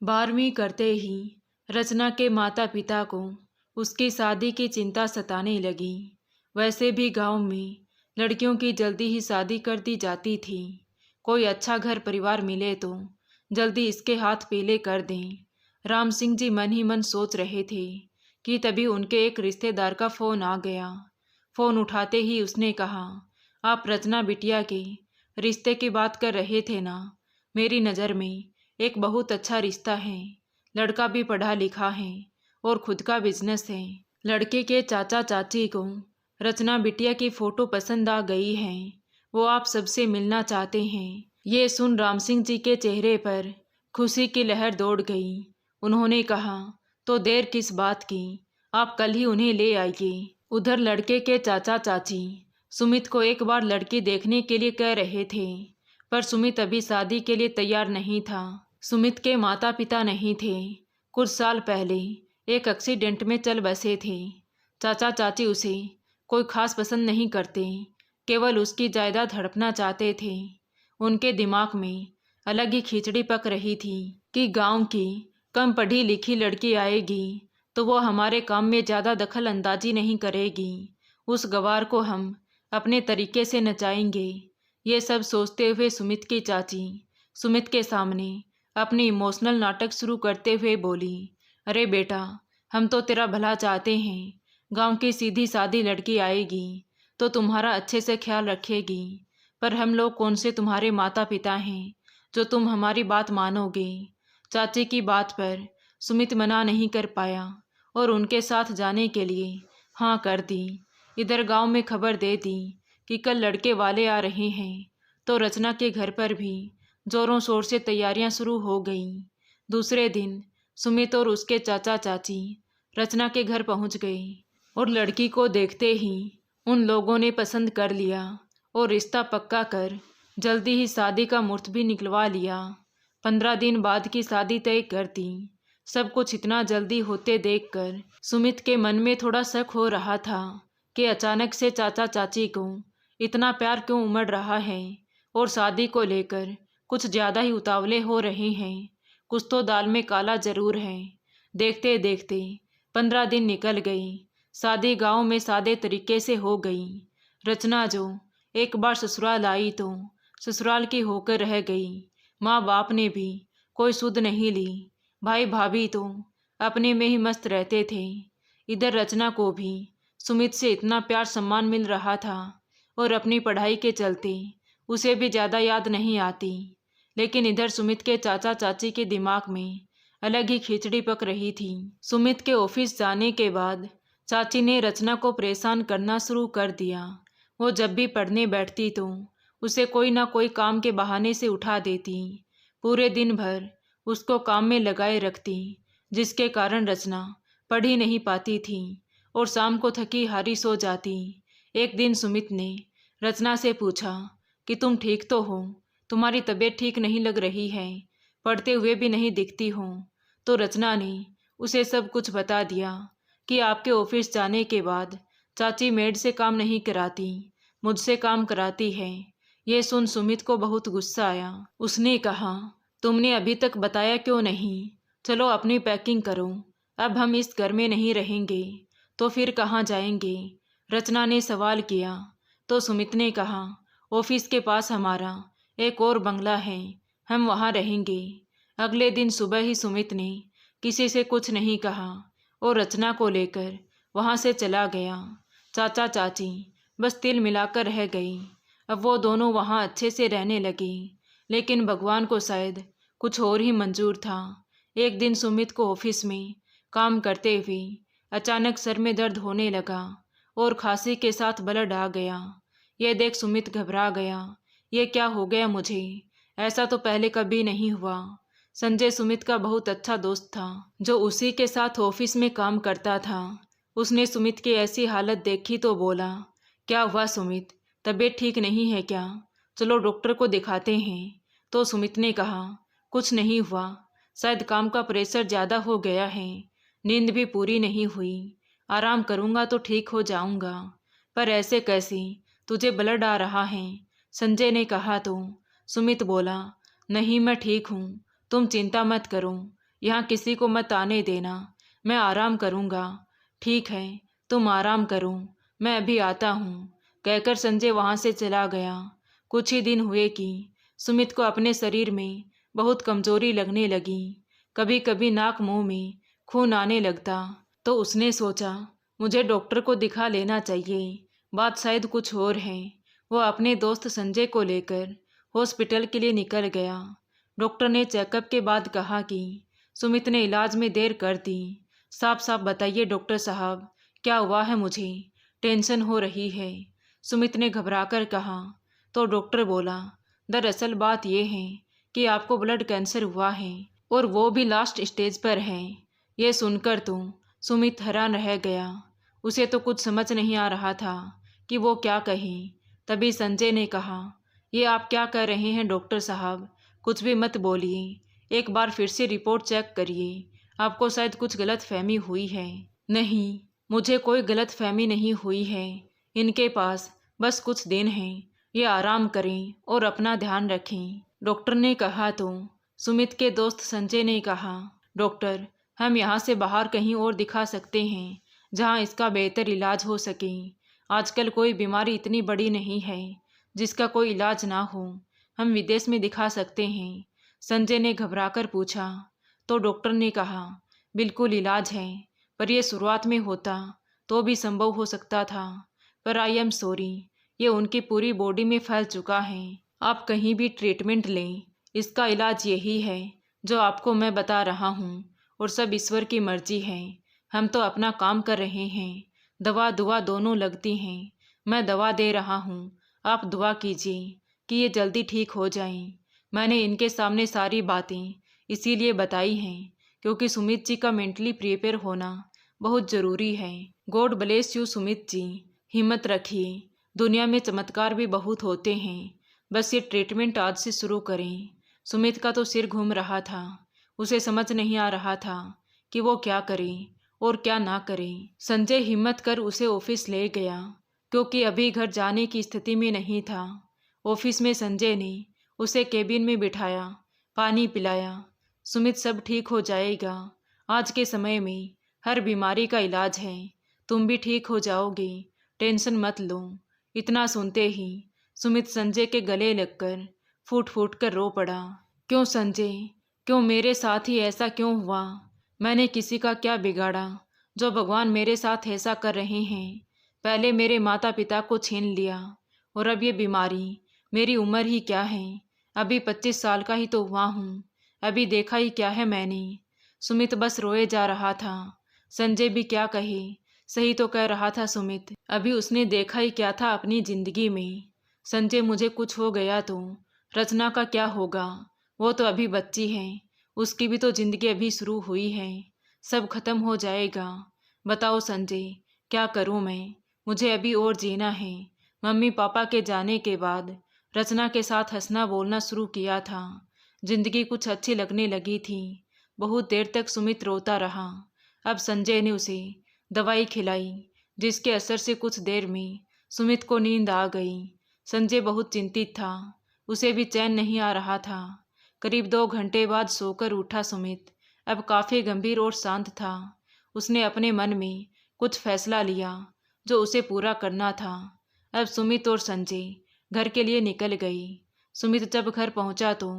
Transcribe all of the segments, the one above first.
12वीं करते ही रचना के माता पिता को उसकी शादी की चिंता सताने लगी। वैसे भी गांव में लड़कियों की जल्दी ही शादी कर दी जाती थी। कोई अच्छा घर परिवार मिले तो जल्दी इसके हाथ पीले कर दें। राम सिंह जी मन ही मन सोच रहे थे कि तभी उनके एक रिश्तेदार का फ़ोन आ गया। फ़ोन उठाते ही उसने कहा, आप रचना बिटिया के रिश्ते की बात कर रहे थे ना? मेरी नज़र में एक बहुत अच्छा रिश्ता है। लड़का भी पढ़ा लिखा है और खुद का बिजनेस है। लड़के के चाचा चाची को रचना बिटिया की फ़ोटो पसंद आ गई है। वो आप सबसे मिलना चाहते हैं। ये सुन राम सिंह जी के चेहरे पर खुशी की लहर दौड़ गई। उन्होंने कहा, तो देर किस बात की, आप कल ही उन्हें ले आइए। उधर लड़के के चाचा चाची सुमित को एक बार लड़की देखने के लिए कह रहे थे, पर सुमित अभी शादी के लिए तैयार नहीं था। सुमित के माता पिता नहीं थे। कुछ साल पहले एक एक्सीडेंट में चल बसे थे। चाचा चाची उसे कोई खास पसंद नहीं करते, केवल उसकी जायदाद हड़पना चाहते थे। उनके दिमाग में अलग ही खिचड़ी पक रही थी कि गांव की कम पढ़ी लिखी लड़की आएगी तो वो हमारे काम में ज़्यादा दखल अंदाजी नहीं करेगी। उस गवार को हम अपने तरीके से नचाएंगे। ये सब सोचते हुए सुमित की चाची सुमित के सामने अपनी इमोशनल नाटक शुरू करते हुए बोली, अरे बेटा, हम तो तेरा भला चाहते हैं। गांव की सीधी सादी लड़की आएगी तो तुम्हारा अच्छे से ख्याल रखेगी, पर हम लोग कौन से तुम्हारे माता पिता हैं जो तुम हमारी बात मानोगे। चाची की बात पर सुमित मना नहीं कर पाया और उनके साथ जाने के लिए हाँ कर दी। इधर गांव में खबर दे दी कि कल लड़के वाले आ रहे हैं, तो रचना के घर पर भी जोरों शोर से तैयारियां शुरू हो गईं। दूसरे दिन सुमित और उसके चाचा चाची रचना के घर पहुंच गए और लड़की को देखते ही उन लोगों ने पसंद कर लिया और रिश्ता पक्का कर जल्दी ही शादी का मुहूर्त भी निकलवा लिया। 15 दिन बाद की शादी तय कर दी। सब कुछ इतना जल्दी होते देखकर सुमित के मन में थोड़ा शक हो रहा था कि अचानक से चाचा चाची को इतना प्यार क्यों उमड़ रहा है और शादी को लेकर कुछ ज़्यादा ही उतावले हो रहे हैं। कुछ तो दाल में काला जरूर है। देखते देखते 15 दिन निकल गए। शादी गांव में सादे तरीके से हो गई। रचना जो एक बार ससुराल आई तो ससुराल की होकर रह गई। माँ बाप ने भी कोई सुध नहीं ली। भाई भाभी तो अपने में ही मस्त रहते थे। इधर रचना को भी सुमित से इतना प्यार सम्मान मिल रहा था और अपनी पढ़ाई के चलते उसे भी ज़्यादा याद नहीं आती। लेकिन इधर सुमित के चाचा चाची के दिमाग में अलग ही खिचड़ी पक रही थी। सुमित के ऑफिस जाने के बाद चाची ने रचना को परेशान करना शुरू कर दिया। वो जब भी पढ़ने बैठती तो उसे कोई ना कोई काम के बहाने से उठा देती। पूरे दिन भर उसको काम में लगाए रखती, जिसके कारण रचना पढ़ ही नहीं पाती थी और शाम को थकी हारी सो जाती। एक दिन सुमित ने रचना से पूछा कि तुम ठीक तो हो? तुम्हारी तबीयत ठीक नहीं लग रही है, पढ़ते हुए भी नहीं दिखती हो। तो रचना ने उसे सब कुछ बता दिया कि आपके ऑफिस जाने के बाद चाची मेड से काम नहीं कराती, मुझसे काम कराती है। ये सुन सुमित को बहुत गुस्सा आया। उसने कहा, तुमने अभी तक बताया क्यों नहीं? चलो अपनी पैकिंग करो, अब हम इस घर में नहीं रहेंगे। तो फिर कहाँ जाएंगे? रचना ने सवाल किया। तो सुमित ने कहा, ऑफिस के पास हमारा एक और बंगला है, हम वहाँ रहेंगे। अगले दिन सुबह ही सुमित ने किसी से कुछ नहीं कहा और रचना को लेकर वहाँ से चला गया। चाचा चाची बस तिल मिलाकर रह गई। अब वो दोनों वहाँ अच्छे से रहने लगे, लेकिन भगवान को शायद कुछ और ही मंजूर था। एक दिन सुमित को ऑफिस में काम करते हुए अचानक सर में दर्द होने लगा और खांसी के साथ ब्लड आ गया। यह देख सुमित घबरा गया। ये क्या हो गया मुझे? ऐसा तो पहले कभी नहीं हुआ। संजय सुमित का बहुत अच्छा दोस्त था जो उसी के साथ ऑफिस में काम करता था। उसने सुमित की ऐसी हालत देखी तो बोला, क्या हुआ सुमित, तबीयत ठीक नहीं है क्या? चलो डॉक्टर को दिखाते हैं। तो सुमित ने कहा, कुछ नहीं हुआ, शायद काम का प्रेशर ज़्यादा हो गया है, नींद भी पूरी नहीं हुई, आराम करूँगा तो ठीक हो जाऊँगा। पर ऐसे कैसे, तुझे ब्लड आ रहा है? संजय ने कहा तो सुमित बोला, नहीं मैं ठीक हूँ, तुम चिंता मत करो, यहाँ किसी को मत आने देना, मैं आराम करूँगा। ठीक है, तुम आराम करो, मैं अभी आता हूँ, कहकर संजय वहाँ से चला गया। कुछ ही दिन हुए कि सुमित को अपने शरीर में बहुत कमजोरी लगने लगी। कभी कभी नाक मुंह में खून आने लगता तो उसने सोचा मुझे डॉक्टर को दिखा लेना चाहिए, बात शायद कुछ और है। वो अपने दोस्त संजय को लेकर हॉस्पिटल के लिए निकल गया। डॉक्टर ने चेकअप के बाद कहा कि सुमित ने इलाज में देर कर दी। साफ साफ बताइए डॉक्टर साहब, क्या हुआ है, मुझे टेंशन हो रही है, सुमित ने घबराकर कहा। तो डॉक्टर बोला, दरअसल बात यह है कि आपको ब्लड कैंसर हुआ है और वो भी लास्ट स्टेज पर है। ये सुनकर तो सुमित हैरान रह गया। उसे तो कुछ समझ नहीं आ रहा था कि वो क्या कहे। तभी संजय ने कहा, ये आप क्या कह रहे हैं डॉक्टर साहब, कुछ भी मत बोलिए, एक बार फिर से रिपोर्ट चेक करिए, आपको शायद कुछ गलत फहमी हुई है। नहीं, मुझे कोई गलत फहमी नहीं हुई है। इनके पास बस कुछ दिन हैं, ये आराम करें और अपना ध्यान रखें, डॉक्टर ने कहा। तो सुमित के दोस्त संजय ने कहा, डॉक्टर, हम यहाँ से बाहर कहीं और दिखा सकते हैं जहाँ इसका बेहतर इलाज हो सके। आजकल कोई बीमारी इतनी बड़ी नहीं है जिसका कोई इलाज ना हो, हम विदेश में दिखा सकते हैं, संजय ने घबराकर पूछा। तो डॉक्टर ने कहा, बिल्कुल इलाज है, पर यह शुरुआत में होता तो भी संभव हो सकता था, पर आई एम सॉरी, ये उनकी पूरी बॉडी में फैल चुका है। आप कहीं भी ट्रीटमेंट लें, इसका इलाज यही है जो आपको मैं बता रहा हूँ, और सब ईश्वर की मर्जी है। हम तो अपना काम कर रहे हैं, दवा दुआ दोनों लगती हैं। मैं दवा दे रहा हूँ, आप दुआ कीजिए कि ये जल्दी ठीक हो जाएं। मैंने इनके सामने सारी बातें इसीलिए बताई हैं क्योंकि सुमित जी का मेंटली प्रिपेयर होना बहुत ज़रूरी है। God bless you Sumit ji, हिम्मत रखिए, दुनिया में चमत्कार भी बहुत होते हैं, बस ये ट्रीटमेंट आज से शुरू करें। सुमित का तो सिर घूम रहा था, उसे समझ नहीं आ रहा था कि वो क्या करे और क्या ना करे। संजय हिम्मत कर उसे ऑफिस ले गया क्योंकि अभी घर जाने की स्थिति में नहीं था। ऑफिस में संजय ने उसे केबिन में बिठाया, पानी पिलाया। सुमित, सब ठीक हो जाएगा, आज के समय में हर बीमारी का इलाज है, तुम भी ठीक हो जाओगे, टेंशन मत लो। इतना सुनते ही सुमित संजय के गले लगकर फूट फूट कर रो पड़ा। क्यों संजय, क्यों मेरे साथ ही ऐसा क्यों हुआ? मैंने किसी का क्या बिगाड़ा जो भगवान मेरे साथ ऐसा कर रहे हैं? पहले मेरे माता पिता को छीन लिया और अब ये बीमारी। मेरी उम्र ही क्या है, अभी 25 साल का ही तो हुआ हूँ, अभी देखा ही क्या है मैंने। सुमित बस रोए जा रहा था। संजय भी क्या कहे, सही तो कह रहा था सुमित, अभी उसने देखा ही क्या था अपनी जिंदगी में। संजय, मुझे कुछ हो गया तो रचना का क्या होगा? वो तो अभी बच्ची है, उसकी भी तो जिंदगी अभी शुरू हुई है, सब खत्म हो जाएगा। बताओ संजय, क्या करूं मैं? मुझे अभी और जीना है। मम्मी पापा के जाने के बाद रचना के साथ हंसना बोलना शुरू किया था, जिंदगी कुछ अच्छी लगने लगी थी। बहुत देर तक सुमित रोता रहा। अब संजय ने उसे दवाई खिलाई जिसके असर से कुछ देर में सुमित को नींद आ गई। संजय बहुत चिंतित था, उसे भी चैन नहीं आ रहा था। करीब 2 घंटे बाद सोकर उठा सुमित अब काफ़ी गंभीर और शांत था। उसने अपने मन में कुछ फैसला लिया जो उसे पूरा करना था। अब सुमित और संजय घर के लिए निकल गई। सुमित जब घर पहुंचा तो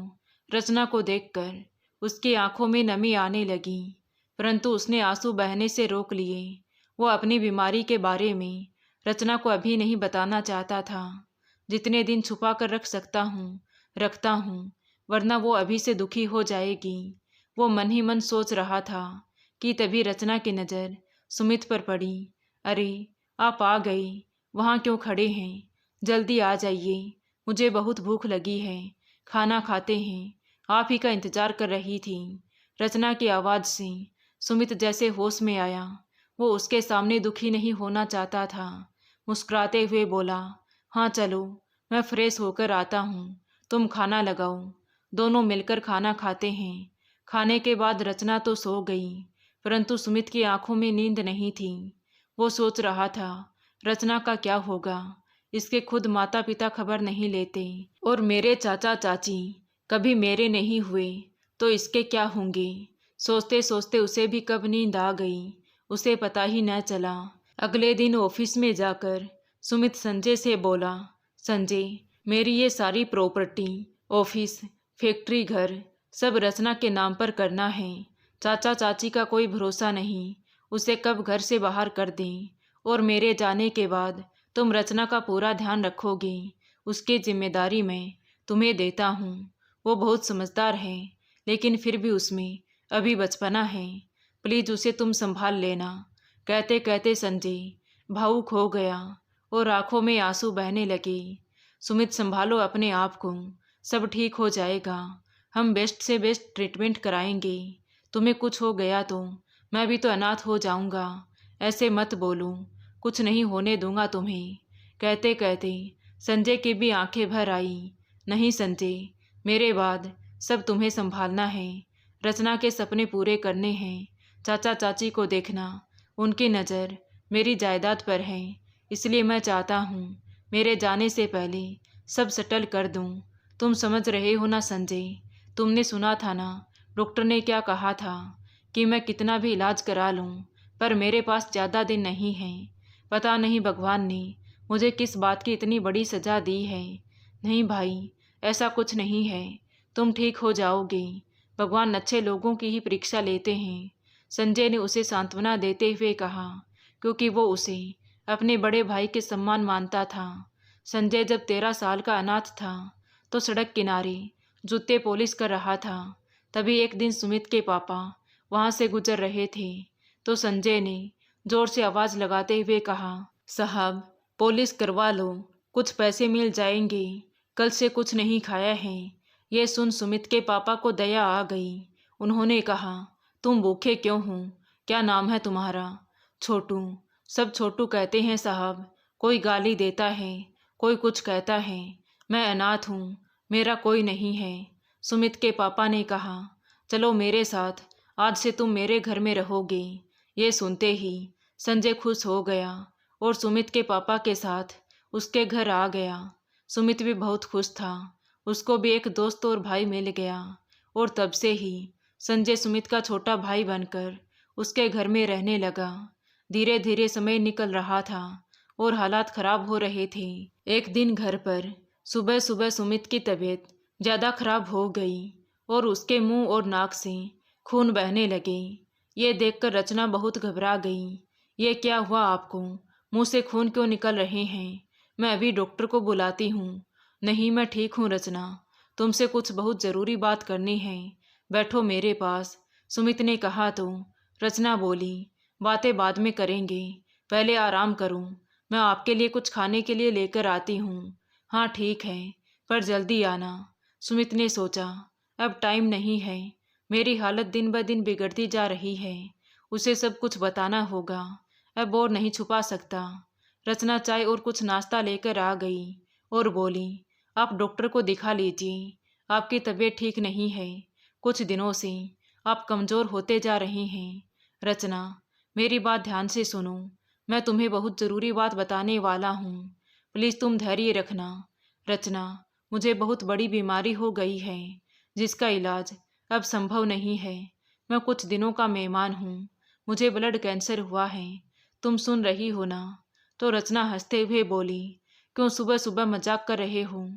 रचना को देखकर उसकी आंखों में नमी आने लगी, परंतु उसने आंसू बहने से रोक लिए। वो अपनी बीमारी के बारे में रचना को अभी नहीं बताना चाहता था। जितने दिन छुपा कर रख सकता हूँ रखता हूँ, वरना वो अभी से दुखी हो जाएगी। वो मन ही मन सोच रहा था कि तभी रचना की नज़र सुमित पर पड़ी। अरे, आप आ गए, वहाँ क्यों खड़े हैं? जल्दी आ जाइए, मुझे बहुत भूख लगी है, खाना खाते हैं, आप ही का इंतज़ार कर रही थी। रचना की आवाज़ से सुमित जैसे होश में आया। वो उसके सामने दुखी नहीं होना चाहता था। मुस्कुराते हुए बोला, हाँ चलो, मैं फ्रेश होकर आता हूँ, तुम खाना लगाओ, दोनों मिलकर खाना खाते हैं। खाने के बाद रचना तो सो गई, परंतु सुमित की आंखों में नींद नहीं थी। वो सोच रहा था रचना का क्या होगा। इसके खुद माता पिता खबर नहीं लेते और मेरे चाचा चाची कभी मेरे नहीं हुए तो इसके क्या होंगे। सोचते सोचते उसे भी कब नींद आ गई, उसे पता ही न चला। अगले दिन ऑफिस में जाकर सुमित संजय से बोला, संजय, मेरी ये सारी प्रॉपर्टी, ऑफिस, फैक्ट्री, घर सब रचना के नाम पर करना है। चाचा चाची का कोई भरोसा नहीं, उसे कब घर से बाहर कर दें, और मेरे जाने के बाद तुम रचना का पूरा ध्यान रखोगे, उसकी जिम्मेदारी मैं तुम्हें देता हूँ। वो बहुत समझदार है, लेकिन फिर भी उसमें अभी बचपना है, प्लीज उसे तुम संभाल लेना। कहते कहते संजय भावुक हो गया और आंखों में आंसू बहने लगे। सुमित, संभालो अपने आप को, सब ठीक हो जाएगा, हम बेस्ट से बेस्ट ट्रीटमेंट कराएंगे। तुम्हें कुछ हो गया तो मैं भी तो अनाथ हो जाऊंगा, ऐसे मत बोलो, कुछ नहीं होने दूंगा तुम्हें। कहते कहते संजय की भी आंखें भर आई। नहीं संजय, मेरे बाद सब तुम्हें संभालना है, रचना के सपने पूरे करने हैं, चाचा चाची को देखना, उनकी नज़र मेरी जायदाद पर है, इसलिए मैं चाहता हूँ मेरे जाने से पहले सब सेटल कर दूँ। तुम समझ रहे हो ना संजय, तुमने सुना था ना डॉक्टर ने क्या कहा था कि मैं कितना भी इलाज करा लूँ पर मेरे पास ज़्यादा दिन नहीं है। पता नहीं भगवान ने मुझे किस बात की इतनी बड़ी सज़ा दी है। नहीं भाई, ऐसा कुछ नहीं है, तुम ठीक हो जाओगे, भगवान अच्छे लोगों की ही परीक्षा लेते हैं। संजय ने उसे सांत्वना देते हुए कहा, क्योंकि वो उसे अपने बड़े भाई के सम्मान मानता था। संजय जब 13 साल का अनाथ था तो सड़क किनारे जूते पॉलिश कर रहा था। तभी एक दिन सुमित के पापा वहाँ से गुजर रहे थे तो संजय ने जोर से आवाज़ लगाते हुए कहा, साहब पॉलिश करवा लो, कुछ पैसे मिल जाएंगे, कल से कुछ नहीं खाया है। ये सुन सुमित के पापा को दया आ गई। उन्होंने कहा, तुम भूखे क्यों हो, क्या नाम है तुम्हारा? छोटू। सब छोटू कहते हैं साहब, कोई गाली देता है, कोई कुछ कहता है, मैं अनाथ हूँ, मेरा कोई नहीं है। सुमित के पापा ने कहा, चलो मेरे साथ, आज से तुम मेरे घर में रहोगे। ये सुनते ही संजय खुश हो गया और सुमित के पापा के साथ उसके घर आ गया। सुमित भी बहुत खुश था, उसको भी एक दोस्त और भाई मिल गया और तब से ही संजय सुमित का छोटा भाई बनकर उसके घर में रहने लगा। धीरे धीरे समय निकल रहा था और हालात खराब हो रहे थे। एक दिन घर पर सुबह सुबह सुमित की तबीयत ज़्यादा खराब हो गई और उसके मुंह और नाक से खून बहने लगे। ये देखकर रचना बहुत घबरा गई। ये क्या हुआ आपको, मुंह से खून क्यों निकल रहे हैं? मैं अभी डॉक्टर को बुलाती हूँ। नहीं, मैं ठीक हूँ रचना, तुमसे कुछ बहुत ज़रूरी बात करनी है, बैठो मेरे पास। सुमित ने कहा तो रचना बोली, बातें बाद में करेंगे, पहले आराम करो, मैं आपके लिए कुछ खाने के लिए लेकर आती हूँ। हाँ ठीक है, पर जल्दी आना। सुमित ने सोचा, अब टाइम नहीं है, मेरी हालत दिन ब दिन बिगड़ती जा रही है, उसे सब कुछ बताना होगा, अब और नहीं छुपा सकता। रचना चाय और कुछ नाश्ता लेकर आ गई और बोली, आप डॉक्टर को दिखा लीजिए, आपकी तबीयत ठीक नहीं है, कुछ दिनों से आप कमज़ोर होते जा रहे हैं। रचना, मेरी बात ध्यान से सुनो, मैं तुम्हें बहुत ज़रूरी बात बताने वाला हूँ, प्लीज़ तुम धैर्य रखना। रचना, मुझे बहुत बड़ी बीमारी हो गई है जिसका इलाज अब संभव नहीं है। मैं कुछ दिनों का मेहमान हूँ, मुझे ब्लड कैंसर हुआ है, तुम सुन रही हो ना? तो रचना हंसते हुए बोली, क्यों सुबह सुबह मजाक कर रहे हो,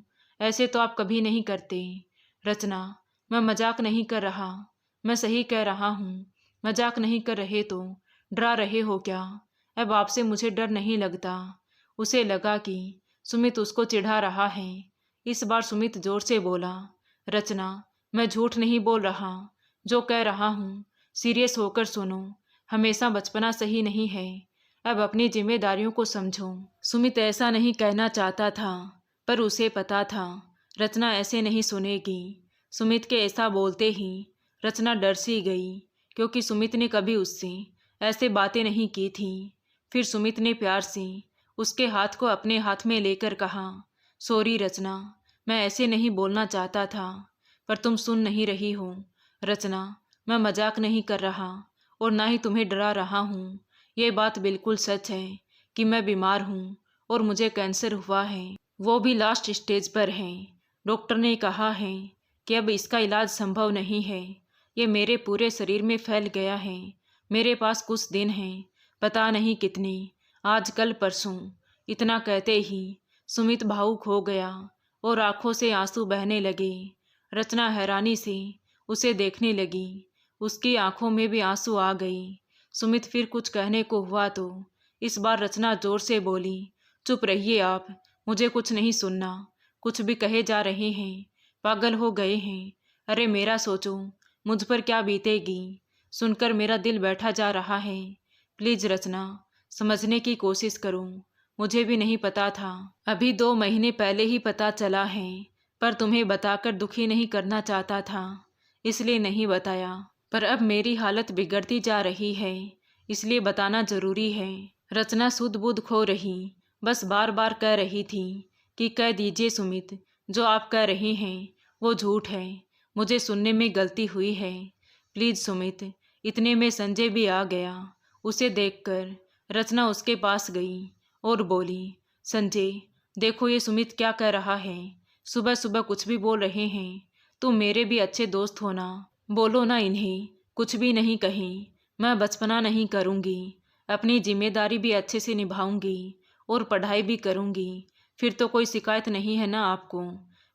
ऐसे तो आप कभी नहीं करते। रचना, मैं मजाक नहीं कर रहा, मैं सही कह रहा हूँ, मजाक नहीं कर रहे तो डरा रहे हो क्या? अब आपसे मुझे डर नहीं लगता। उसे लगा कि सुमित उसको चिढ़ा रहा है। इस बार सुमित जोर से बोला, रचना, मैं झूठ नहीं बोल रहा, जो कह रहा हूँ सीरियस होकर सुनो, हमेशा बचपना सही नहीं है, अब अपनी जिम्मेदारियों को समझो। सुमित ऐसा नहीं कहना चाहता था, पर उसे पता था रचना ऐसे नहीं सुनेगी। सुमित के ऐसा बोलते ही रचना डर सी गई, क्योंकि सुमित ने कभी उससे ऐसे बातें नहीं की थी। फिर सुमित ने प्यार से उसके हाथ को अपने हाथ में लेकर कहा, सॉरी रचना, मैं ऐसे नहीं बोलना चाहता था, पर तुम सुन नहीं रही हो। रचना, मैं मजाक नहीं कर रहा और ना ही तुम्हें डरा रहा हूँ, ये बात बिल्कुल सच है कि मैं बीमार हूँ और मुझे कैंसर हुआ है, वो भी लास्ट स्टेज पर है। डॉक्टर ने कहा है कि अब इसका इलाज संभव नहीं है, ये मेरे पूरे शरीर में फैल गया है। मेरे पास कुछ दिन हैं, पता नहीं कितने, आज कल परसों। इतना कहते ही सुमित भावुक हो गया और आंखों से आंसू बहने लगे। रचना हैरानी से उसे देखने लगी। उसकी आंखों में भी आंसू आ गई। सुमित फिर कुछ कहने को हुआ तो इस बार रचना जोर से बोली, चुप रहिए आप, मुझे कुछ नहीं सुनना। कुछ भी कहे जा रहे हैं, पागल हो गए हैं। अरे मेरा सोचो, मुझ पर क्या बीतेगी। सुनकर मेरा दिल बैठा जा रहा है। प्लीज रचना, समझने की कोशिश करो। मुझे भी नहीं पता था, अभी 2 महीने पहले ही पता चला है, पर तुम्हें बताकर दुखी नहीं करना चाहता था, इसलिए नहीं बताया। पर अब मेरी हालत बिगड़ती जा रही है, इसलिए बताना जरूरी है। रचना सुध बुध खो रही, बस बार बार कह रही थी कि कह दीजिए सुमित, जो आप कह रहे हैं वो झूठ है। मुझे सुनने में गलती हुई है, प्लीज सुमित। इतने में संजय भी आ गया। उसे देखकर रचना उसके पास गई और बोली, संजय देखो ये सुमित क्या कह रहा है। सुबह सुबह कुछ भी बोल रहे हैं। तुम मेरे भी अच्छे दोस्त हो ना, बोलो ना इन्हें, कुछ भी नहीं कहें। मैं बचपना नहीं करूँगी, अपनी जिम्मेदारी भी अच्छे से निभाऊंगी और पढ़ाई भी करूँगी। फिर तो कोई शिकायत नहीं है ना आपको,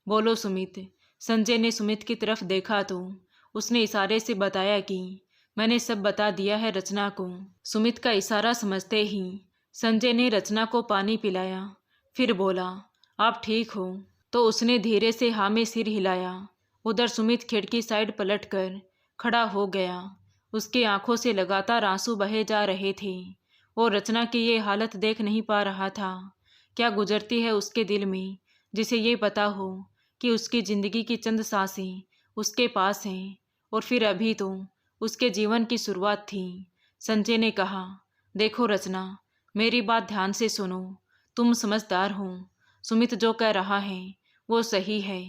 बोलो सुमित। संजय ने सुमित की तरफ देखा तो उसने इशारे से बताया कि मैंने सब बता दिया है रचना को। सुमित का इशारा समझते ही संजय ने रचना को पानी पिलाया, फिर बोला, आप ठीक हो? तो उसने धीरे से हाँ में सिर हिलाया। उधर सुमित खिड़की साइड पलटकर खड़ा हो गया। उसकी आंखों से लगातार आंसू बहे जा रहे थे। वो रचना की ये हालत देख नहीं पा रहा था। क्या गुजरती है उसके दिल में, जिसे ये पता हो कि उसकी जिंदगी की चंद सांसें उसके पास हैं, और फिर अभी तो उसके जीवन की शुरुआत थी। संजय ने कहा, देखो रचना, मेरी बात ध्यान से सुनो। तुम समझदार हो, सुमित जो कह रहा है वो सही है।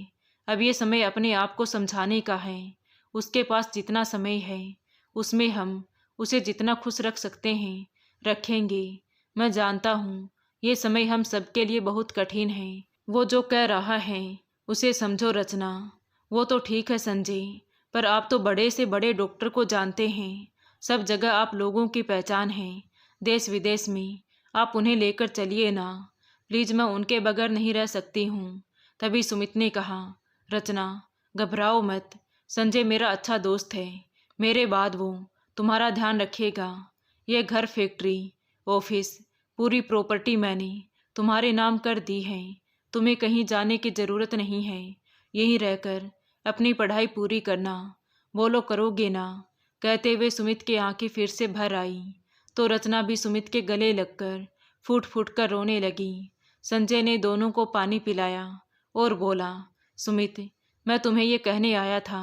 अब ये समय अपने आप को समझाने का है। उसके पास जितना समय है उसमें हम उसे जितना खुश रख सकते हैं रखेंगे। मैं जानता हूँ ये समय हम सबके लिए बहुत कठिन है। वो जो कह रहा है उसे समझो रचना। वो तो ठीक है संजय, पर आप तो बड़े से बड़े डॉक्टर को जानते हैं। सब जगह आप लोगों की पहचान है, देश विदेश में। आप उन्हें लेकर चलिए ना, प्लीज। मैं उनके बगैर नहीं रह सकती हूँ। तभी सुमित ने कहा, रचना घबराओ मत, संजय मेरा अच्छा दोस्त है। मेरे बाद वो तुम्हारा ध्यान रखेगा। यह घर, फैक्ट्री, ऑफिस, पूरी प्रॉपर्टी मैंने तुम्हारे नाम कर दी है। तुम्हें कहीं जाने की ज़रूरत नहीं है, यहीं रहकर अपनी पढ़ाई पूरी करना। बोलो करोगे ना? कहते हुए सुमित की आंखें फिर से भर आई तो रचना भी सुमित के गले लगकर फूट फूट कर रोने लगी। संजय ने दोनों को पानी पिलाया और बोला, सुमित मैं तुम्हें ये कहने आया था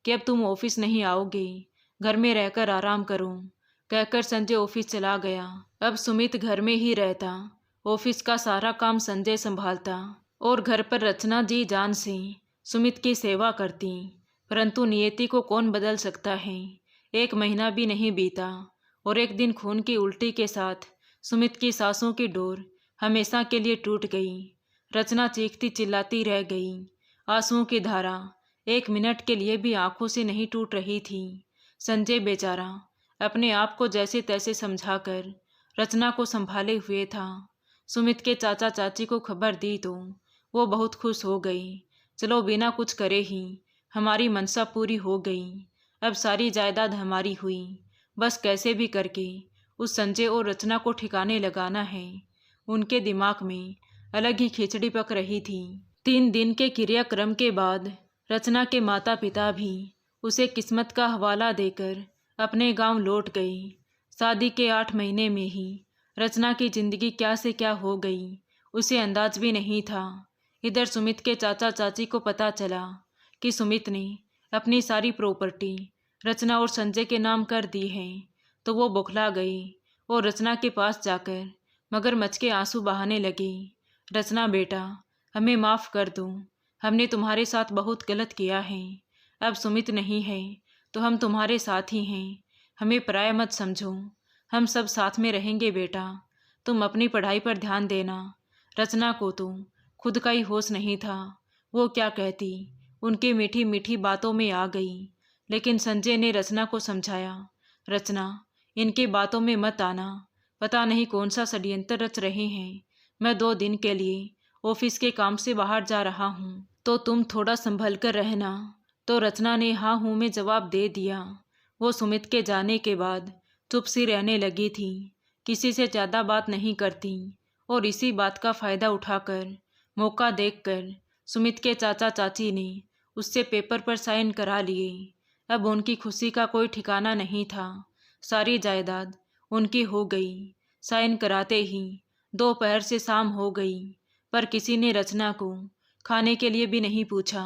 कि अब तुम ऑफिस नहीं आओगे, घर में रहकर आराम करो। कहकर संजय ऑफिस चला गया। अब सुमित घर में ही रहता, ऑफिस का सारा काम संजय संभालता और घर पर रचना जी जान से सुमित की सेवा करती। परंतु नियति को कौन बदल सकता है। 1 महीना भी नहीं बीता और एक दिन खून की उल्टी के साथ सुमित की सांसों की डोर हमेशा के लिए टूट गई। रचना चीखती चिल्लाती रह गई। आंसुओं की धारा 1 मिनट के लिए भी आंखों से नहीं टूट रही थी। संजय बेचारा अपने आप को जैसे तैसे समझाकर रचना को संभाले हुए था। सुमित के चाचा चाची को खबर दी तो वो बहुत खुश हो गई। चलो बिना कुछ करे ही हमारी मनसा पूरी हो गई। अब सारी जायदाद हमारी हुई। बस कैसे भी करके उस संजय और रचना को ठिकाने लगाना है। उनके दिमाग में अलग ही खिचड़ी पक रही थी। 3 दिन के क्रियाक्रम के बाद रचना के माता पिता भी उसे किस्मत का हवाला देकर अपने गांव लौट गए। शादी के 8 महीने में ही रचना की जिंदगी क्या से क्या हो गई, उसे अंदाज भी नहीं था। इधर सुमित के चाचा चाची को पता चला कि सुमित ने अपनी सारी प्रॉपर्टी रचना और संजय के नाम कर दी है, तो वो बौखला गई और रचना के पास जाकर मगरमच्छ के आंसू बहाने लगी। रचना बेटा, हमें माफ़ कर दो, हमने तुम्हारे साथ बहुत गलत किया है। अब सुमित नहीं है तो हम तुम्हारे साथ ही हैं, हमें पराया मत समझो। हम सब साथ में रहेंगे बेटा, तुम अपनी पढ़ाई पर ध्यान देना। रचना को तो खुद का ही होश नहीं था, वो क्या कहती। उनकी मीठी मीठी बातों में आ गई लेकिन संजय ने रचना को समझाया, रचना, इनकी बातों में मत आना, पता नहीं कौन सा षड्यंत्र रच रहे हैं। मैं 2 दिन के लिए ऑफिस के काम से बाहर जा रहा हूँ, तो तुम थोड़ा संभल कर रहना। तो रचना ने हाँ हूँ में जवाब दे दिया। वो सुमित के जाने के बाद चुप सी रहने लगी थी, किसी से ज़्यादा बात नहीं करती, और इसी बात का फ़ायदा उठाकर, मौका देखकर सुमित के चाचा चाची ने उससे पेपर पर साइन करा लिए। अब उनकी खुशी का कोई ठिकाना नहीं था। सारी जायदाद उनकी हो गई। साइन कराते ही दोपहर से शाम हो गई, पर किसी ने रचना को खाने के लिए भी नहीं पूछा।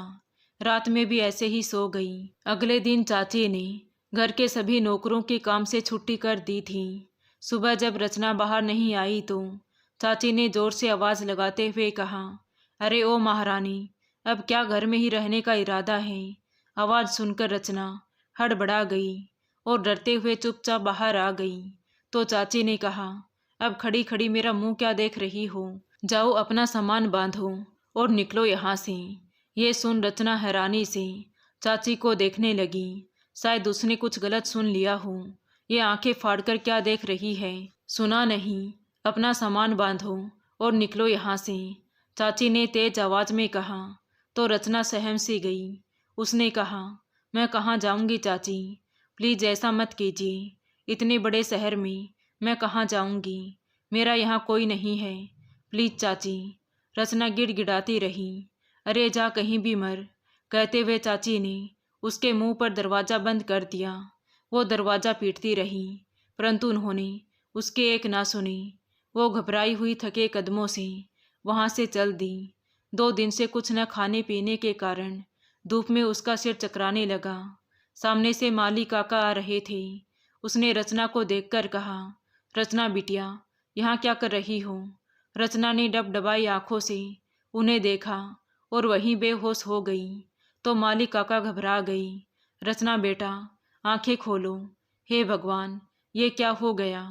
रात में भी ऐसे ही सो गई। अगले दिन चाची ने घर के सभी नौकरों के काम से छुट्टी कर दी थी। सुबह जब रचना बाहर नहीं आई तो चाची ने जोर से आवाज़ लगाते हुए कहा, अरे ओ महारानी, अब क्या घर में ही रहने का इरादा है? आवाज़ सुनकर रचना हड़बड़ा गई और डरते हुए चुपचाप बाहर आ गई। तो चाची ने कहा, अब खड़ी खड़ी मेरा मुंह क्या देख रही हो? जाओ अपना सामान बांधो और निकलो यहाँ से। ये सुन रचना हैरानी से चाची को देखने लगी। शायद उसने कुछ गलत सुन लिया हो। ये आंखें फाड़कर क्या देख रही है? सुना नहीं? अपना सामान बांधो और निकलो यहाँ से, चाची ने तेज आवाज में कहा। तो रचना सहम सी गई। उसने कहा, मैं कहाँ जाऊंगी चाची? प्लीज़ ऐसा मत कीजिए। इतने बड़े शहर में मैं कहाँ जाऊंगी? मेरा यहाँ कोई नहीं है। प्लीज़ चाची। रचना गिड़गिड़ाती रही। अरे जा कहीं भी मर, कहते हुए चाची ने उसके मुंह पर दरवाज़ा बंद कर दिया। वो दरवाज़ा पीटती रही, परंतु उन्होंने उसके एक ना सुनी। वो घबराई हुई थके कदमों से वहाँ से चल दी। 2 दिन से कुछ न खाने पीने के कारण धूप में उसका सिर चकराने लगा। सामने से माली काका आ रहे थे। उसने रचना को देखकर कहा, रचना बिटिया, यहाँ क्या कर रही हो? रचना ने डबडबाई आंखों से उन्हें देखा और वहीं बेहोश हो गई। तो माली काका घबरा गई। रचना बेटा, आंखें खोलो। हे भगवान, ये क्या हो गया?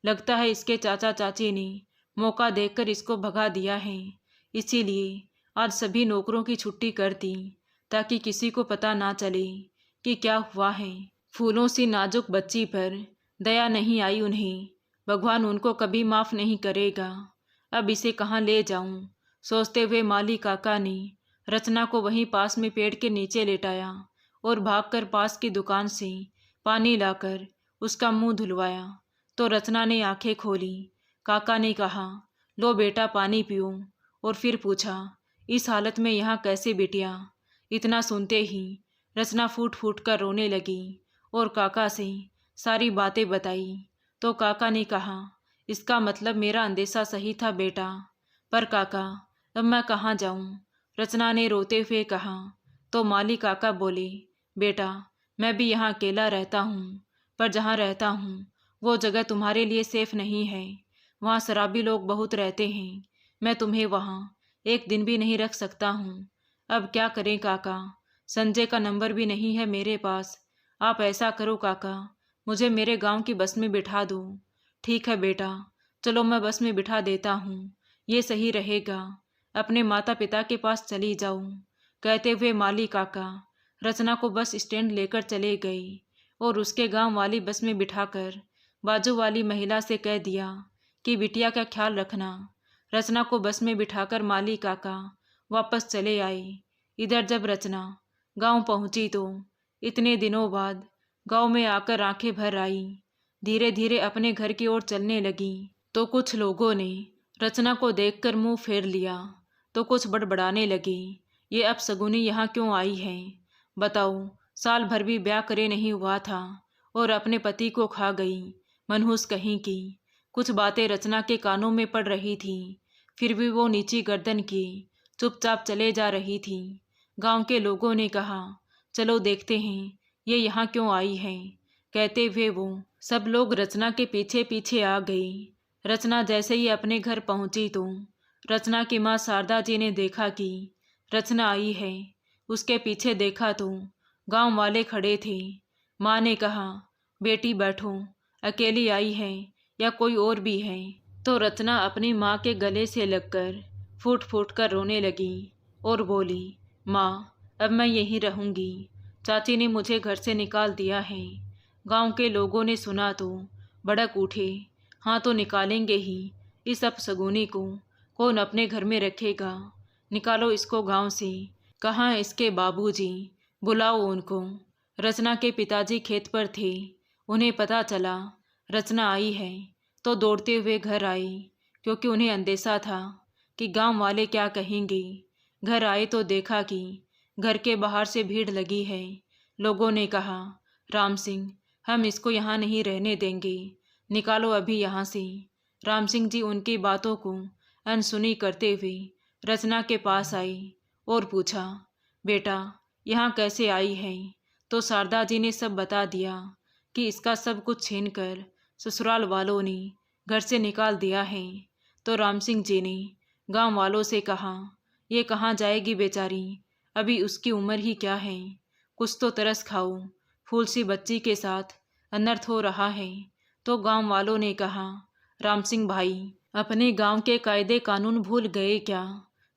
लगता है इसके चाचा चाची ने मौका देखकर इसको भगा दिया है। इसीलिए आज सभी नौकरों की छुट्टी कर दी, ताकि किसी को पता ना चले कि क्या हुआ है। फूलों सी नाजुक बच्ची पर दया नहीं आई उन्हें। भगवान उनको कभी माफ़ नहीं करेगा। अब इसे कहाँ ले जाऊं? सोचते हुए माली काका ने रचना को वहीं पास में पेड़ के नीचे लेटाया और भागकर पास की दुकान से पानी लाकर उसका मुंह धुलवाया। तो रचना ने आंखें खोली। काका ने कहा, लो बेटा पानी पियो। और फिर पूछा, इस हालत में यहाँ कैसे बिटिया? इतना सुनते ही रचना फूट फूट कर रोने लगी और काका से सारी बातें बताई। तो काका ने कहा, इसका मतलब मेरा अंदेशा सही था बेटा। पर काका, अब मैं कहाँ जाऊँ? रचना ने रोते हुए कहा। तो माली काका बोले, बेटा, मैं भी यहाँ अकेला रहता हूँ, पर जहाँ रहता हूँ वो जगह तुम्हारे लिए सेफ नहीं है। वहाँ शराबी लोग बहुत रहते हैं। मैं तुम्हें वहाँ एक दिन भी नहीं रख सकता हूँ। अब क्या करें काका? संजय का नंबर भी नहीं है मेरे पास। आप ऐसा करो काका, मुझे मेरे गांव की बस में बिठा दो। ठीक है बेटा, चलो मैं बस में बिठा देता हूँ, ये सही रहेगा। अपने माता पिता के पास चली जाऊँ, कहते हुए माली काका रचना को बस स्टैंड लेकर चले गए और उसके गांव वाली बस में बिठाकर बाजू वाली महिला से कह दिया कि बिटिया का ख्याल रखना। रचना को बस में बिठाकर माली काका वापस चले आए। इधर जब रचना गांव पहुंची तो इतने दिनों बाद गांव में आकर आंखें भर आई। धीरे धीरे अपने घर की ओर चलने लगी तो कुछ लोगों ने रचना को देखकर मुंह फेर लिया, तो कुछ बड़बड़ाने लगे, ये अब सगुनी यहाँ क्यों आई है? बताओ, साल भर भी ब्याह करे नहीं हुआ था और अपने पति को खा गई, मनहूस कहीं की। कुछ बातें रचना के कानों में पड़ रही थी, फिर भी वो नीची गर्दन किए चुपचाप चले जा रही थी। गांव के लोगों ने कहा, चलो देखते हैं ये यहाँ क्यों आई है। कहते हुए वो सब लोग रचना के पीछे पीछे आ गई। रचना जैसे ही अपने घर पहुंची तो रचना की माँ शारदा जी ने देखा कि रचना आई है। उसके पीछे देखा तो गांव वाले खड़े थे। माँ ने कहा, बेटी बैठो, अकेली आई है या कोई और भी है? तो रचना अपनी माँ के गले से लगकर फूट फूट कर रोने लगी और बोली, माँ, अब मैं यहीं रहूँगी। चाची ने मुझे घर से निकाल दिया है। गांव के लोगों ने सुना तो भड़क उठे। हाँ तो निकालेंगे ही, इस अपशगुनी को कौन अपने घर में रखेगा। निकालो इसको गांव से। कहाँ हैं इसके बाबूजी, बुलाओ उनको। रचना के पिताजी खेत पर थे। उन्हें पता चला रचना आई है तो दौड़ते हुए घर आए, क्योंकि उन्हें अंदेशा था कि गांव वाले क्या कहेंगे। घर आए तो देखा कि घर के बाहर से भीड़ लगी है। लोगों ने कहा, राम सिंह, हम इसको यहाँ नहीं रहने देंगे, निकालो अभी यहाँ से। राम सिंह जी उनकी बातों को अनसुनी करते हुए रचना के पास आए और पूछा, बेटा यहाँ कैसे आई है। तो शारदा जी ने सब बता दिया कि इसका सब कुछ छीन कर ससुराल वालों ने घर से निकाल दिया है। तो राम सिंह जी ने गांव वालों से कहा, ये कहाँ जाएगी बेचारी, अभी उसकी उम्र ही क्या है, कुछ तो तरस खाओ, फूल सी बच्ची के साथ अनर्थ हो रहा है। तो गांव वालों ने कहा, राम सिंह भाई, अपने गांव के कायदे कानून भूल गए क्या।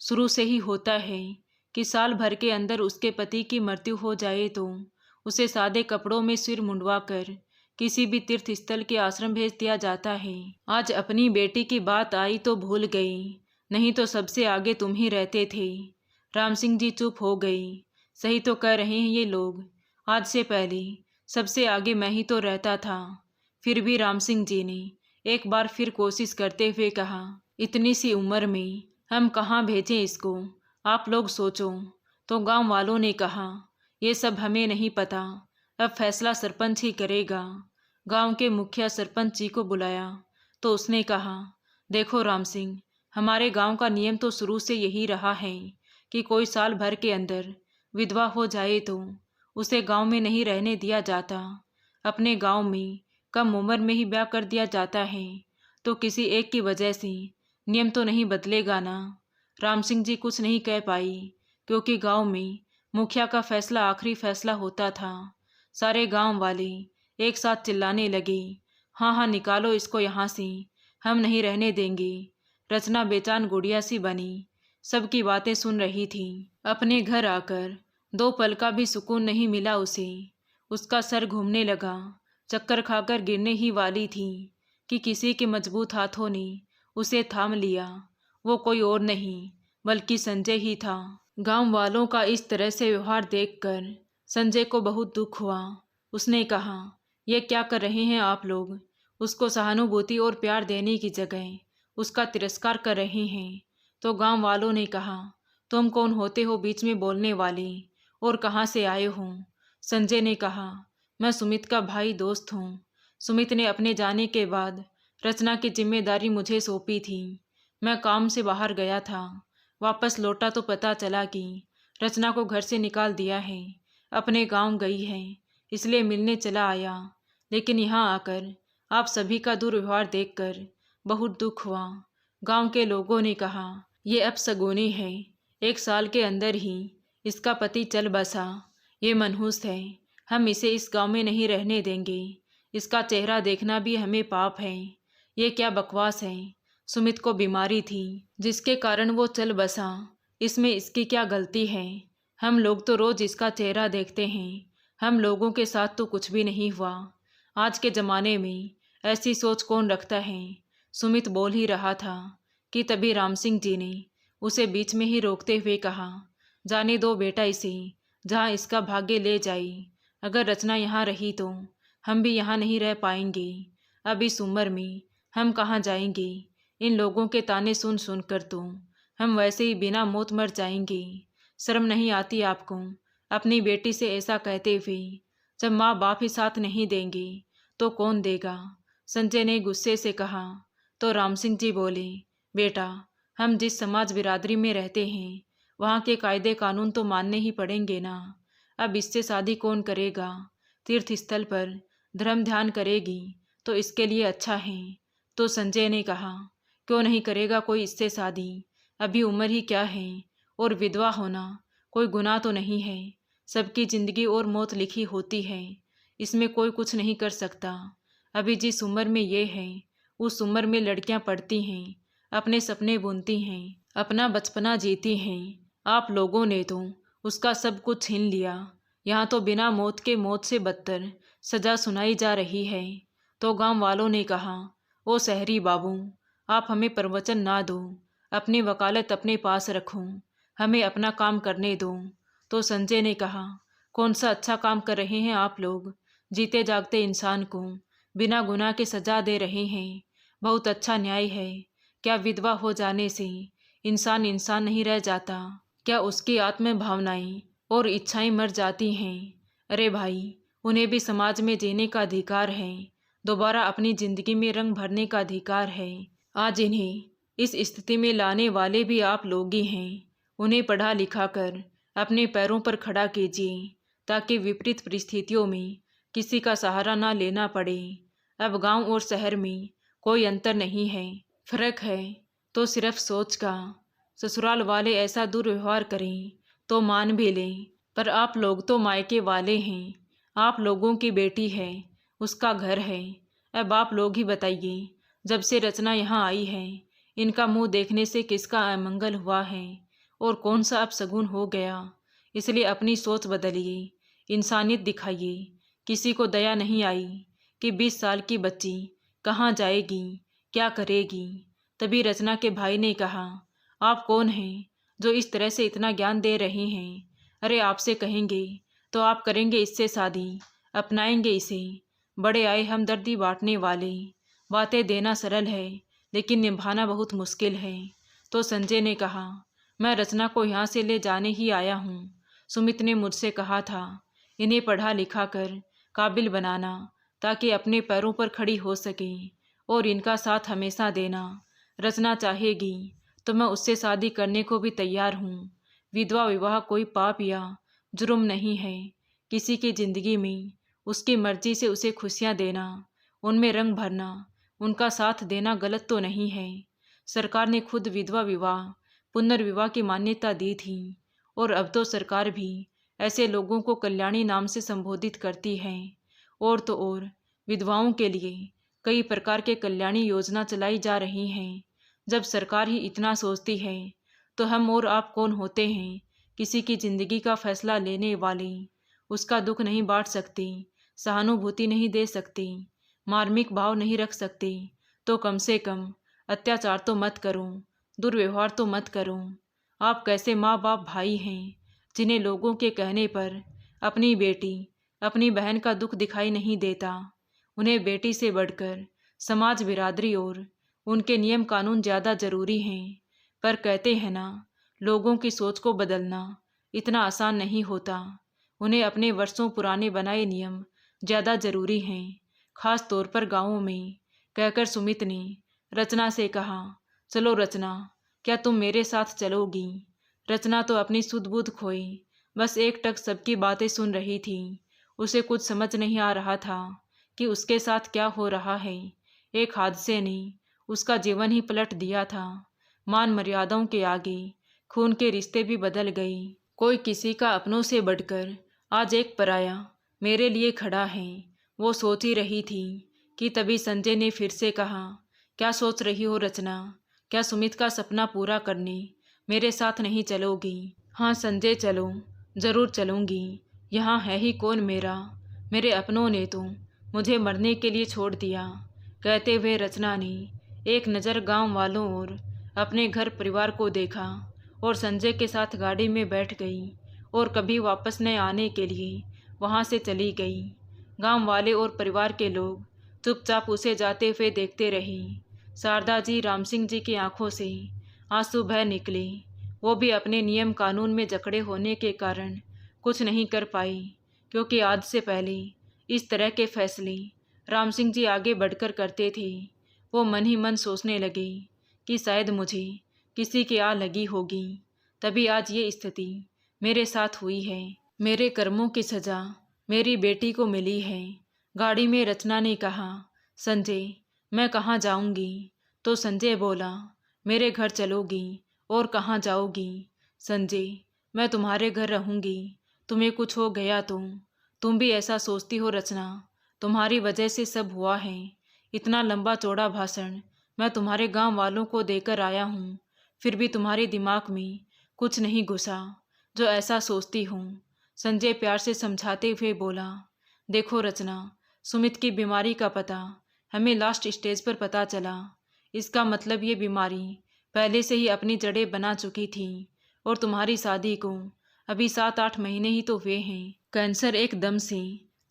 शुरू से ही होता है कि साल भर के अंदर उसके पति की मृत्यु हो जाए तो उसे सादे कपड़ों में सिर मुंडवा कर किसी भी तीर्थ स्थल के आश्रम भेज दिया जाता है। आज अपनी बेटी की बात आई तो भूल गई, नहीं तो सबसे आगे तुम ही रहते थे। राम सिंह जी चुप हो गई। सही तो कह रहे हैं ये लोग, आज से पहले सबसे आगे मैं ही तो रहता था। फिर भी राम सिंह जी ने एक बार फिर कोशिश करते हुए कहा, इतनी सी उम्र में हम कहाँ भेजें इसको, आप लोग सोचो। तो गांव वालों ने कहा, ये सब हमें नहीं पता, अब फैसला सरपंच ही करेगा। गांव के मुखिया सरपंच जी को बुलाया तो उसने कहा, देखो राम सिंह, हमारे गांव का नियम तो शुरू से यही रहा है कि कोई साल भर के अंदर विधवा हो जाए तो उसे गांव में नहीं रहने दिया जाता। अपने गांव में कम उम्र में ही ब्याह कर दिया जाता है। तो किसी एक की वजह से नियम तो नहीं बदलेगा ना। राम सिंह जी कुछ नहीं कह पाई, क्योंकि गांव में मुखिया का फैसला आखिरी फैसला होता था। सारे गांव वाले एक साथ चिल्लाने लगे, हाँ हाँ निकालो इसको यहाँ से, हम नहीं रहने देंगे। रचना बेचान गुड़िया सी बनी सबकी बातें सुन रही थी। अपने घर आकर 2 पल का भी सुकून नहीं मिला उसे। उसका सर घूमने लगा, चक्कर खाकर गिरने ही वाली थी कि किसी के मजबूत हाथों ने उसे थाम लिया। वो कोई और नहीं बल्कि संजय ही था। गांव वालों का इस तरह से व्यवहार देखकर संजय को बहुत दुख हुआ। उसने कहा, ये क्या कर रहे हैं आप लोग। उसको सहानुभूति और प्यार देने की जगह उसका तिरस्कार कर रहे हैं। तो गांव वालों ने कहा, तुम कौन होते हो बीच में बोलने वाले, और कहाँ से आए हो। संजय ने कहा, मैं सुमित का भाई दोस्त हूँ। सुमित ने अपने जाने के बाद रचना की जिम्मेदारी मुझे सौंपी थी। मैं काम से बाहर गया था, वापस लौटा तो पता चला कि रचना को घर से निकाल दिया है, अपने गांव गई है, इसलिए मिलने चला आया। लेकिन यहाँ आकर आप सभी का दुर्व्यवहार देखकर बहुत दुख हुआ। गांव के लोगों ने कहा, ये अपशगुनी है, 1 साल के अंदर ही इसका पति चल बसा, ये मनहूस है, हम इसे इस गांव में नहीं रहने देंगे। इसका चेहरा देखना भी हमें पाप है। ये क्या बकवास है। सुमित को बीमारी थी जिसके कारण वो चल बसा, इसमें इसकी क्या गलती है। हम लोग तो रोज इसका चेहरा देखते हैं, हम लोगों के साथ तो कुछ भी नहीं हुआ। आज के ज़माने में ऐसी सोच कौन रखता है। सुमित बोल ही रहा था कि तभी राम सिंह जी ने उसे बीच में ही रोकते हुए कहा, जाने दो बेटा इसे, जहाँ इसका भाग्य ले जाए। अगर रचना यहाँ रही तो हम भी यहाँ नहीं रह पाएंगे। अब इस उम्र में हम कहाँ जाएंगे। इन लोगों के ताने सुन सुन कर तो हम वैसे ही बिना मौत मर जाएंगे। शर्म नहीं आती आपको अपनी बेटी से ऐसा कहते हुए। जब माँ बाप ही साथ नहीं देंगे तो कौन देगा। संजय ने गुस्से से कहा। तो राम सिंह जी बोले, बेटा हम जिस समाज बिरादरी में रहते हैं वहाँ के कायदे कानून तो मानने ही पड़ेंगे ना। अब इससे शादी कौन करेगा। तीर्थ स्थल पर धर्म ध्यान करेगी तो इसके लिए अच्छा है। तो संजय ने कहा, क्यों नहीं करेगा कोई इससे शादी, अभी उम्र ही क्या है, और विधवा होना कोई गुनाह तो नहीं है। सबकी जिंदगी और मौत लिखी होती है, इसमें कोई कुछ नहीं कर सकता। अभी जिस उम्र में ये है उस उम्र में लड़कियां पढ़ती हैं, अपने सपने बुनती हैं, अपना बचपना जीती हैं। आप लोगों ने तो उसका सब कुछ छीन लिया। यहाँ तो बिना मौत के मौत से बदतर सजा सुनाई जा रही है। तो गांव वालों ने कहा, ओ शहरी बाबू, आप हमें प्रवचन ना दो, अपनी वकालत अपने पास रखो, हमें अपना काम करने दो। तो संजय ने कहा, कौन सा अच्छा काम कर रहे हैं आप लोग, जीते जागते इंसान को बिना गुनाह के सजा दे रहे हैं। बहुत अच्छा न्याय है। क्या विधवा हो जाने से इंसान इंसान नहीं रह जाता? क्या उसकी आत्म भावनाएं और इच्छाएं मर जाती हैं? अरे भाई, उन्हें भी समाज में जीने का अधिकार है, दोबारा अपनी जिंदगी में रंग भरने का अधिकार है। आज इन्हें इस स्थिति में लाने वाले भी आप लोग ही हैं। उन्हें पढ़ा लिखा कर अपने पैरों पर खड़ा कीजिए, ताकि विपरीत परिस्थितियों में किसी का सहारा ना लेना पड़े। अब गांव और शहर में कोई अंतर नहीं है, फर्क है तो सिर्फ सोच का। ससुराल वाले ऐसा दुर्व्यवहार करें तो मान भी लें, पर आप लोग तो मायके वाले हैं, आप लोगों की बेटी है, उसका घर है। अब आप लोग ही बताइए, जब से रचना यहाँ आई है, इनका मुंह देखने से किसका अमंगल हुआ है और कौन सा अपशगुन हो गया? इसलिए अपनी सोच बदलिए, इंसानियत दिखाइए। किसी को दया नहीं आई कि 20 साल की बच्ची कहाँ जाएगी, क्या करेगी? तभी रचना के भाई ने कहा, आप कौन हैं जो इस तरह से इतना ज्ञान दे रहे हैं? अरे आपसे कहेंगे तो आप करेंगे इससे शादी, अपनाएंगे इसे? बड़े आए हमदर्दी बांटने वाले। बातें देना सरल है, लेकिन निभाना बहुत मुश्किल है। तो संजय ने कहा, मैं रचना को यहाँ से ले जाने ही आया हूँ। सुमित ने मुझसे कहा था, इन्हें पढ़ा लिखा कर काबिल बनाना, ताकि अपने पैरों पर खड़ी हो सके, और इनका साथ हमेशा देना। रचना चाहेगी तो मैं उससे शादी करने को भी तैयार हूँ। विधवा विवाह कोई पाप या जुर्म नहीं है। किसी की जिंदगी में उसकी मर्जी से उसे खुशियाँ देना, उनमें रंग भरना, उनका साथ देना गलत तो नहीं है। सरकार ने खुद विधवा विवाह पुनर्विवाह की मान्यता दी थी, और अब तो सरकार भी ऐसे लोगों को कल्याणी नाम से संबोधित करती है। और तो और विधवाओं के लिए कई प्रकार के कल्याणी योजना चलाई जा रही हैं। जब सरकार ही इतना सोचती है, तो हम और आप कौन होते हैं किसी की जिंदगी का फैसला लेने वाले? उसका दुख नहीं बांट सकती, सहानुभूति नहीं दे सकती, मार्मिक भाव नहीं रख सकती, तो कम से कम अत्याचार तो मत करो, दुर्व्यवहार तो मत करो। आप कैसे माँ बाप भाई हैं जिन्हें लोगों के कहने पर अपनी बेटी अपनी बहन का दुख दिखाई नहीं देता? उन्हें बेटी से बढ़कर समाज बिरादरी और उनके नियम कानून ज़्यादा ज़रूरी हैं। पर कहते हैं ना, लोगों की सोच को बदलना इतना आसान नहीं होता। उन्हें अपने वर्षों पुराने बनाए नियम ज़्यादा ज़रूरी हैं, खास तौर पर गाँवों में। कहकर सुमित ने रचना से कहा, चलो रचना, क्या तुम मेरे साथ चलोगी? रचना तो अपनी सुध बुध खोई बस एकटक सबकी बातें सुन रही थी। उसे कुछ समझ नहीं आ रहा था कि उसके साथ क्या हो रहा है। एक हादसे ने उसका जीवन ही पलट दिया था। मान मर्यादाओं के आगे खून के रिश्ते भी बदल गए। कोई किसी का अपनों से बढ़कर आज एक पराया मेरे लिए खड़ा है, वो सोच ही रही थी कि तभी संजय ने फिर से कहा, क्या सोच रही हो रचना? क्या सुमित का सपना पूरा करने मेरे साथ नहीं चलोगी? हाँ संजय, चलो, ज़रूर चलूँगी। यहाँ है ही कौन मेरा? मेरे अपनों ने तो मुझे मरने के लिए छोड़ दिया। कहते हुए रचना ने एक नज़र गांव वालों और अपने घर परिवार को देखा और संजय के साथ गाड़ी में बैठ गई और कभी वापस न आने के लिए वहाँ से चली गई। गांव वाले और परिवार के लोग चुपचाप उसे जाते हुए देखते रहे। शारदा जी, राम सिंह जी की आंखों से आंसू बह निकले। वो भी अपने नियम कानून में जकड़े होने के कारण कुछ नहीं कर पाई, क्योंकि आज से पहले इस तरह के फैसले राम सिंह जी आगे बढ़कर करते थे। वो मन ही मन सोचने लगे कि शायद मुझे किसी की आ लगी होगी, तभी आज ये स्थिति मेरे साथ हुई है। मेरे कर्मों की सज़ा मेरी बेटी को मिली है। गाड़ी में रचना ने कहा, संजय, मैं कहाँ जाऊँगी? तो संजय बोला, मेरे घर चलोगी? और कहाँ जाओगी? संजय, मैं तुम्हारे घर रहूँगी। तुम्हें कुछ हो गया तो? तुम भी ऐसा सोचती हो रचना? तुम्हारी वजह से सब हुआ है। इतना लंबा चौड़ा भाषण मैं तुम्हारे गांव वालों को देकर आया हूँ, फिर भी तुम्हारे दिमाग में कुछ नहीं घुसा जो ऐसा सोचती हूँ। संजय प्यार से समझाते हुए बोला, देखो रचना, सुमित की बीमारी का पता हमें लास्ट स्टेज पर पता चला। इसका मतलब ये बीमारी पहले से ही अपनी जड़ें बना चुकी थी और तुम्हारी शादी को अभी 7-8 महीने ही तो हुए हैं। कैंसर एकदम से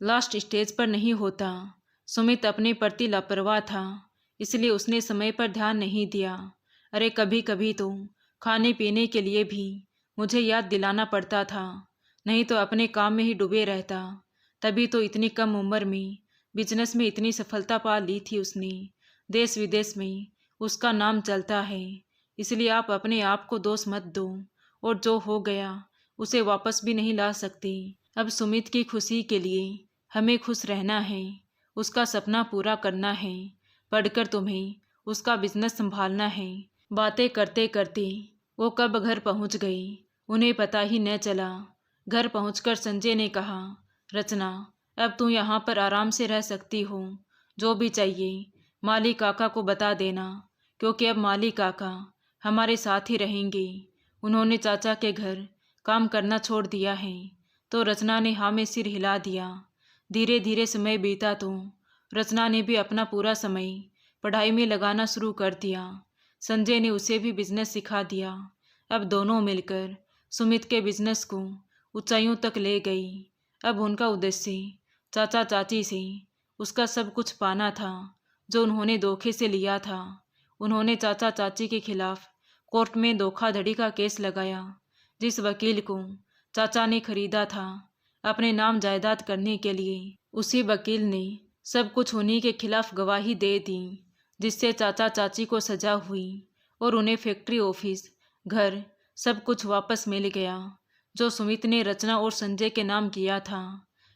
लास्ट स्टेज पर नहीं होता। सुमित अपने प्रति लापरवाह था, इसलिए उसने समय पर ध्यान नहीं दिया। अरे कभी कभी तो खाने पीने के लिए भी मुझे याद दिलाना पड़ता था, नहीं तो अपने काम में ही डूबे रहता। तभी तो इतनी कम उम्र में बिजनेस में इतनी सफलता पा ली थी उसने। देश विदेश में उसका नाम चलता है। इसलिए आप अपने आप को दोष मत दो, और जो हो गया उसे वापस भी नहीं ला सकते। अब सुमित की खुशी के लिए हमें खुश रहना है, उसका सपना पूरा करना है, पढ़कर तुम्हें उसका बिजनेस संभालना है। बातें करते करते वो कब घर पहुंच गई उन्हें पता ही न चला। घर पहुंचकर संजय ने कहा, रचना, अब तू यहाँ पर आराम से रह सकती हो। जो भी चाहिए माली काका को बता देना, क्योंकि अब माली काका हमारे साथ ही रहेंगे। उन्होंने चाचा के घर काम करना छोड़ दिया है। तो रचना ने हाँ में सिर हिला दिया। धीरे धीरे समय बीता तो रचना ने भी अपना पूरा समय पढ़ाई में लगाना शुरू कर दिया। संजय ने उसे भी बिजनेस सिखा दिया। अब दोनों मिलकर सुमित के बिजनेस को ऊंचाइयों तक ले गई। अब उनका उद्देश्य चाचा चाची से उसका सब कुछ पाना था जो उन्होंने धोखे से लिया था। उन्होंने चाचा चाची के खिलाफ कोर्ट में धोखाधड़ी का केस लगाया। जिस वकील को चाचा ने खरीदा था अपने नाम जायदाद करने के लिए, उसी वकील ने सब कुछ उन्हीं के खिलाफ गवाही दे दी, जिससे चाचा चाची को सजा हुई और उन्हें फैक्ट्री, ऑफिस, घर सब कुछ वापस मिल गया जो सुमित ने रचना और संजय के नाम किया था।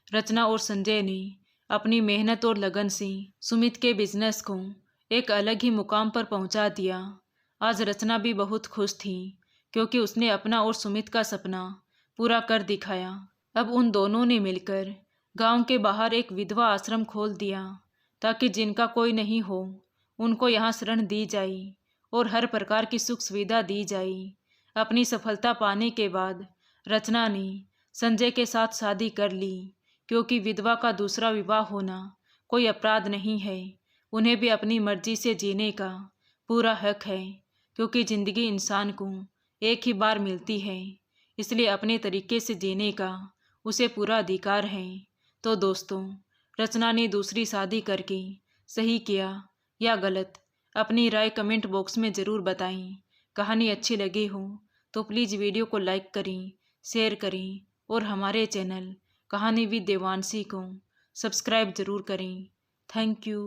रचना और संजय ने अपनी मेहनत और लगन से सुमित के बिजनेस को एक अलग ही मुकाम पर पहुंचा दिया। आज रचना भी बहुत खुश थी, क्योंकि उसने अपना और सुमित का सपना पूरा कर दिखाया। अब उन दोनों ने मिलकर गांव के बाहर एक विधवा आश्रम खोल दिया, ताकि जिनका कोई नहीं हो उनको यहाँ शरण दी जाए और हर प्रकार की सुख सुविधा दी जाए। अपनी सफलता पाने के बाद रचना ने संजय के साथ शादी कर ली, क्योंकि विधवा का दूसरा विवाह होना कोई अपराध नहीं है। उन्हें भी अपनी मर्जी से जीने का पूरा हक है, क्योंकि जिंदगी इंसान को एक ही बार मिलती है, इसलिए अपने तरीके से जीने का उसे पूरा अधिकार है। तो दोस्तों, रचना ने दूसरी शादी करके सही किया या गलत, अपनी राय कमेंट बॉक्स में ज़रूर बताएं। कहानी अच्छी लगी हो तो प्लीज़ वीडियो को लाइक करें, शेयर करें और हमारे चैनल कहानी विद देवांशी को सब्सक्राइब ज़रूर करें। Thank you.